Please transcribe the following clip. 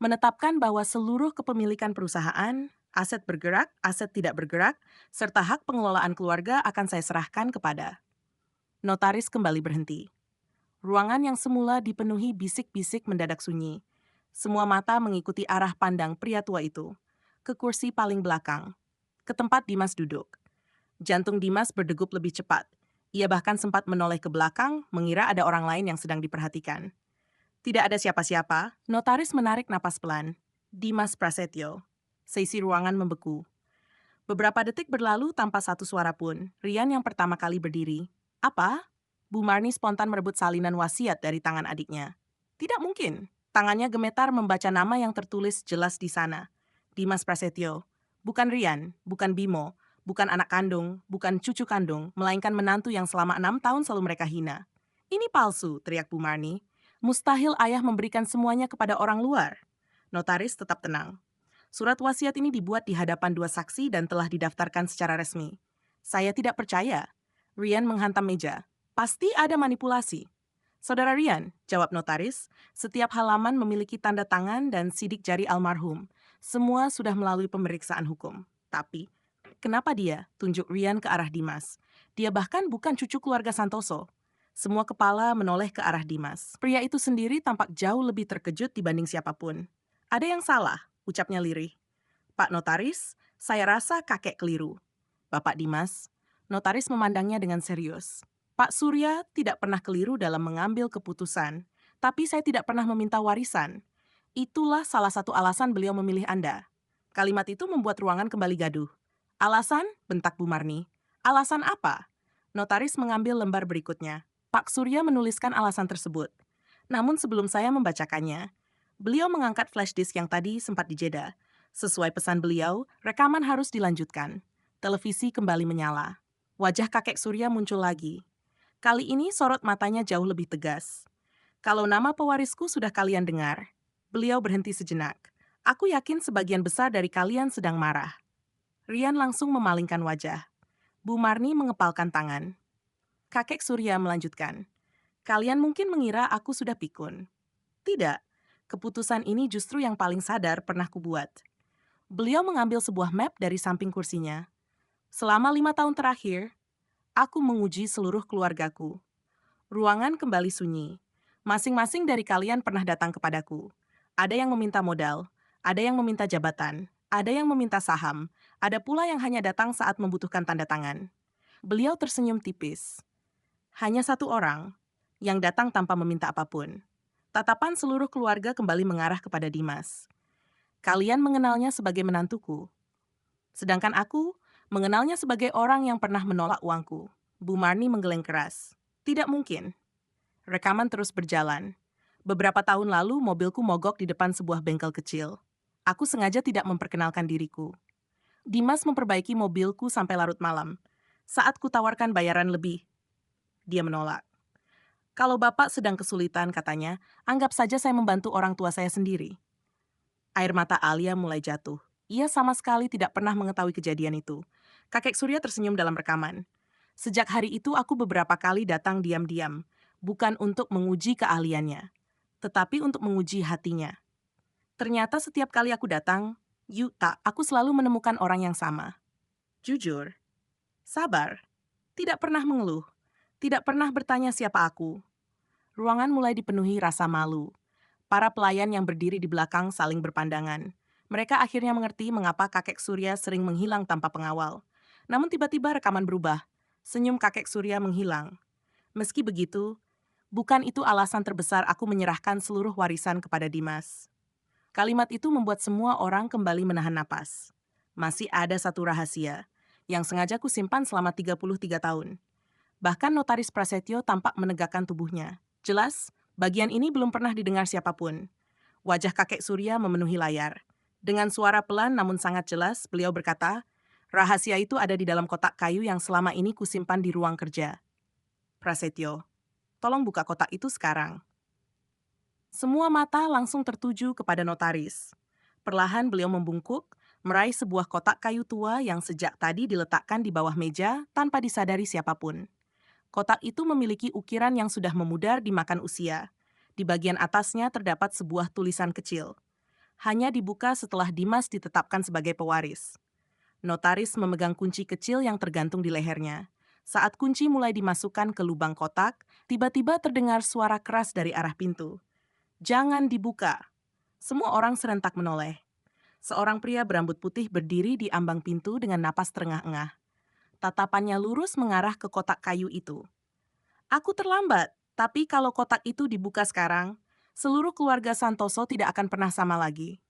Menetapkan bahwa seluruh kepemilikan perusahaan, aset bergerak, aset tidak bergerak, serta hak pengelolaan keluarga akan saya serahkan kepada. Notaris kembali berhenti. Ruangan yang semula dipenuhi bisik-bisik mendadak sunyi. Semua mata mengikuti arah pandang pria tua itu. Ke kursi paling belakang. Ke tempat Dimas duduk. Jantung Dimas berdegup lebih cepat. Ia bahkan sempat menoleh ke belakang, mengira ada orang lain yang sedang diperhatikan. Tidak ada siapa-siapa, notaris menarik napas pelan. Dimas Prasetyo. Seisi ruangan membeku. Beberapa detik berlalu tanpa satu suara pun. Rian yang pertama kali berdiri. Apa? Bu Marni spontan merebut salinan wasiat dari tangan adiknya. Tidak mungkin. Tangannya gemetar membaca nama yang tertulis jelas di sana. Dimas Prasetyo. Bukan Rian, bukan Bimo, bukan anak kandung, bukan cucu kandung, melainkan menantu yang selama 6 tahun selalu mereka hina. Ini palsu, teriak Bu Marni. Mustahil ayah memberikan semuanya kepada orang luar. Notaris tetap tenang. Surat wasiat ini dibuat di hadapan dua saksi dan telah didaftarkan secara resmi. Saya tidak percaya. Rian menghantam meja. Pasti ada manipulasi. Saudara Rian, jawab notaris, setiap halaman memiliki tanda tangan dan sidik jari almarhum. Semua sudah melalui pemeriksaan hukum. Tapi, kenapa dia? Tunjuk Rian ke arah Dimas. Dia bahkan bukan cucu keluarga Santoso. Semua kepala menoleh ke arah Dimas. Pria itu sendiri tampak jauh lebih terkejut dibanding siapapun. Ada yang salah, ucapnya lirih. Pak Notaris, saya rasa kakek keliru. Bapak Dimas, notaris memandangnya dengan serius. Pak Surya tidak pernah keliru dalam mengambil keputusan, tapi saya tidak pernah meminta warisan. Itulah salah satu alasan beliau memilih Anda. Kalimat itu membuat ruangan kembali gaduh. Alasan? Bentak Bu Marni. Alasan apa? Notaris mengambil lembar berikutnya. Pak Surya menuliskan alasan tersebut. Namun sebelum saya membacakannya, beliau mengangkat flash disk yang tadi sempat dijeda. Sesuai pesan beliau, rekaman harus dilanjutkan. Televisi kembali menyala. Wajah kakek Surya muncul lagi. Kali ini sorot matanya jauh lebih tegas. Kalau nama pewarisku sudah kalian dengar, beliau berhenti sejenak. Aku yakin sebagian besar dari kalian sedang marah. Rian langsung memalingkan wajah. Bu Marni mengepalkan tangan. Kakek Surya melanjutkan. Kalian mungkin mengira aku sudah pikun. Tidak, keputusan ini justru yang paling sadar pernah kubuat. Beliau mengambil sebuah map dari samping kursinya. Selama 5 tahun terakhir, aku menguji seluruh keluargaku. Ruangan kembali sunyi. Masing-masing dari kalian pernah datang kepadaku. Ada yang meminta modal, ada yang meminta jabatan, ada yang meminta saham, ada pula yang hanya datang saat membutuhkan tanda tangan. Beliau tersenyum tipis. Hanya satu orang yang datang tanpa meminta apapun. Tatapan seluruh keluarga kembali mengarah kepada Dimas. Kalian mengenalnya sebagai menantuku. Sedangkan aku mengenalnya sebagai orang yang pernah menolak uangku. Bu Marni menggeleng keras. Tidak mungkin. Rekaman terus berjalan. Beberapa tahun lalu mobilku mogok di depan sebuah bengkel kecil. Aku sengaja tidak memperkenalkan diriku. Dimas memperbaiki mobilku sampai larut malam. Saat kutawarkan bayaran lebih, dia menolak. Kalau Bapak sedang kesulitan, katanya, anggap saja saya membantu orang tua saya sendiri. Air mata Alia mulai jatuh. Ia sama sekali tidak pernah mengetahui kejadian itu. Kakek Surya tersenyum dalam rekaman. Sejak hari itu aku beberapa kali datang diam-diam, bukan untuk menguji keahliannya, tetapi untuk menguji hatinya. Ternyata setiap kali aku datang, aku selalu menemukan orang yang sama. Jujur, sabar, tidak pernah mengeluh, tidak pernah bertanya siapa aku. Ruangan mulai dipenuhi rasa malu. Para pelayan yang berdiri di belakang saling berpandangan. Mereka akhirnya mengerti mengapa kakek Surya sering menghilang tanpa pengawal. Namun tiba-tiba rekaman berubah. Senyum kakek Surya menghilang. Meski begitu, bukan itu alasan terbesar aku menyerahkan seluruh warisan kepada Dimas. Kalimat itu membuat semua orang kembali menahan napas. Masih ada satu rahasia yang sengaja ku simpan selama 33 tahun. Bahkan notaris Prasetyo tampak menegakkan tubuhnya. Jelas, bagian ini belum pernah didengar siapapun. Wajah kakek Surya memenuhi layar. Dengan suara pelan namun sangat jelas, beliau berkata, rahasia itu ada di dalam kotak kayu yang selama ini kusimpan di ruang kerja. Prasetyo, tolong buka kotak itu sekarang. Semua mata langsung tertuju kepada notaris. Perlahan beliau membungkuk, meraih sebuah kotak kayu tua yang sejak tadi diletakkan di bawah meja tanpa disadari siapapun. Kotak itu memiliki ukiran yang sudah memudar dimakan usia. Di bagian atasnya terdapat sebuah tulisan kecil. hanya dibuka setelah Dimas ditetapkan sebagai pewaris. Notaris memegang kunci kecil yang tergantung di lehernya. Saat kunci mulai dimasukkan ke lubang kotak, tiba-tiba terdengar suara keras dari arah pintu. "Jangan dibuka!" Semua orang serentak menoleh. Seorang pria berambut putih berdiri di ambang pintu dengan napas terengah-engah. Tatapannya lurus mengarah ke kotak kayu itu. "Aku terlambat, tapi kalau kotak itu dibuka sekarang, seluruh keluarga Santoso tidak akan pernah sama lagi."